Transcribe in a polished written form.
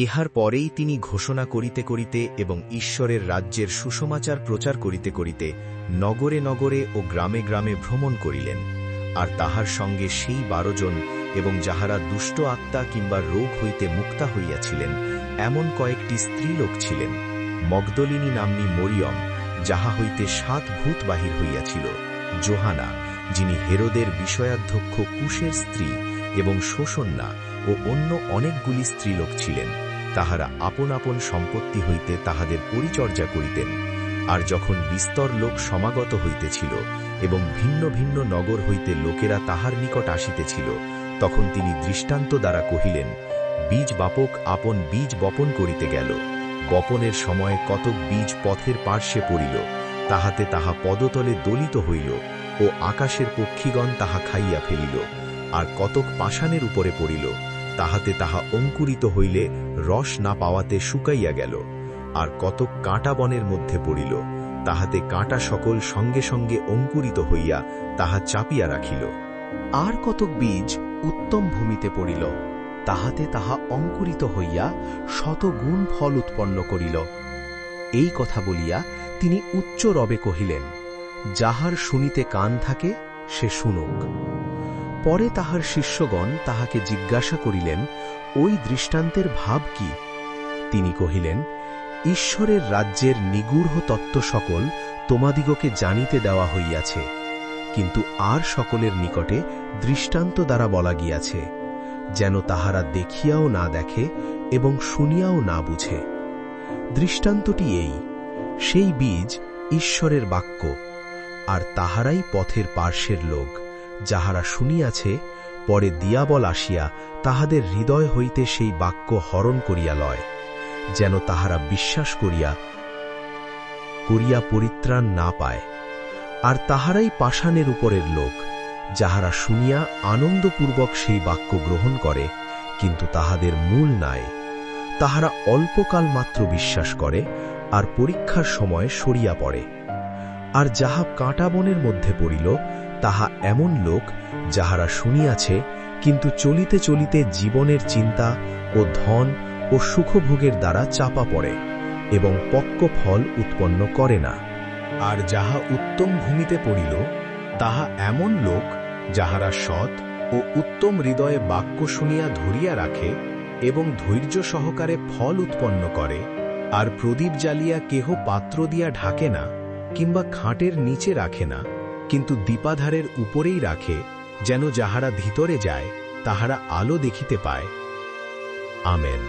ইহার পরেই তিনি ঘোষণা করিতে করিতে এবং ঈশ্বরের রাজ্যের সুসমাচার প্রচার করিতে করিতে নগরে নগরে ও গ্রামে গ্রামে ভ্রমণ করিলেন। আর তাহার সঙ্গে সেই 12 জন এবং যাহারা দুষ্ট আত্মা কিংবা রোগ হইতে মুক্তা হইয়াছিলেন এমন কয়েকটি স্ত্রীলোক ছিলেন। মগদলিনী নাম্নী মরিয়ম, যাহা হইতে 7 ভূত বাহির হইয়াছিল, যোহানা, যিনি হেরোদের বিষয়াধ্যক্ষ কুশের স্ত্রী, এবং শোষণ্যা ও অন্য অনেকগুলি স্ত্রীলোক ছিলেন। তাহারা আপন আপন সম্পত্তি হইতে তাহাদের পরিচর্যা করিতেন। আর যখন বিস্তর লোক সমাগত হইতেছিল এবং ভিন্ন ভিন্ন নগর হইতে লোকেরা তাহার নিকট আসিতেছিল, তখন তিনি দৃষ্টান্ত দ্বারা কহিলেন, বীজ বাপক আপন বীজ বপন করিতে গেল। বপনের সময় কতক বীজ পথের পার্শ্বে পড়িল, তাহাতে তাহা পদতলে দলিত হইল ও আকাশের পক্ষীগণ তাহা খাইয়া ফেলিল। আর কতক পাষাণের উপরে পড়িল, তাহাতে তাহা অঙ্কুরিত হইলে রস না পাওয়াতে শুকাইয়া গেল। আর কতক কাঁটা বনের মধ্যে পড়িল, তাহাতে কাঁটা সকল সঙ্গে সঙ্গে অঙ্কুরিত হইয়া তাহা চাপিয়া রাখিল। আর কতক বীজ উত্তম ভূমিতে পড়িল, তাহাতে তাহা অঙ্কুরিত হইয়া 100 গুণ ফল উৎপন্ন করিল। এই কথা বলিয়া তিনি উচ্চ রবে কহিলেন, যাহার শুনিতে কান থাকে সে শুনুক। পরে তাহার শিষ্যগণ তাহাকে জিজ্ঞাসা করিলেন, ওই দৃষ্টান্তের ভাব কি? তিনি কহিলেন, ঈশ্বরের রাজ্যের নিগূঢ় তত্ত্ব সকল তোমাদিগকে জানিতে দেওয়া হইয়াছে, কিন্তু আর সকলের নিকটে দৃষ্টান্ত দ্বারা বলা গিয়াছে, যেন তাহারা দেখিয়াও না দেখে এবং শুনিয়াও না বুঝে। দৃষ্টান্তটি এই, সেই বীজ ঈশ্বরের বাক্য, আর তাহারাই পথের পার্শ্বের লোক, যাহারা শুনিয়াছে, পরে দিয়াবল আসিয়া তাহাদের হৃদয় হইতে সেই বাক্য হরণ করিয়া লয়, যেন তাহারা বিশ্বাস করিয়া পরিত্রাণ না পায়। আর তাহারাই পাষাণের উপরের লোক, যাহারা শুনিয়া আনন্দপূর্বক সেই বাক্য গ্রহণ করে, কিন্তু তাহাদের মূল নাই। তাহারা অল্পকাল মাত্র বিশ্বাস করে, আর পরীক্ষার সময় সরিয়া পড়ে। আর যাহা কাঁটা বনের মধ্যে পড়িল, তাহা এমন লোক, যাহারা শুনিয়াছে, কিন্তু চলিতে চলিতে জীবনের চিন্তা ও ধন ও সুখভোগের দ্বারা চাপা পড়ে এবং পক্ক ফল উৎপন্ন করে না। আর যাহা উত্তম ভূমিতে পড়িল, তাহা এমন লোক, যাহারা সৎ ও উত্তম হৃদয়ে বাক্য শুনিয়া ধরিয়া রাখে এবং ধৈর্য সহকারে ফল উৎপন্ন করে। আর প্রদীপ জ্বালিয়া কেহ পাত্র দিয়া ঢাকে না, কিংবা খাটের নিচে রাখে না, কিন্তু দীপাধারের উপরেই রাখে, যেন যাহারা ভিতরে যায় তাহারা আলো দেখিতে পায়। আমেন।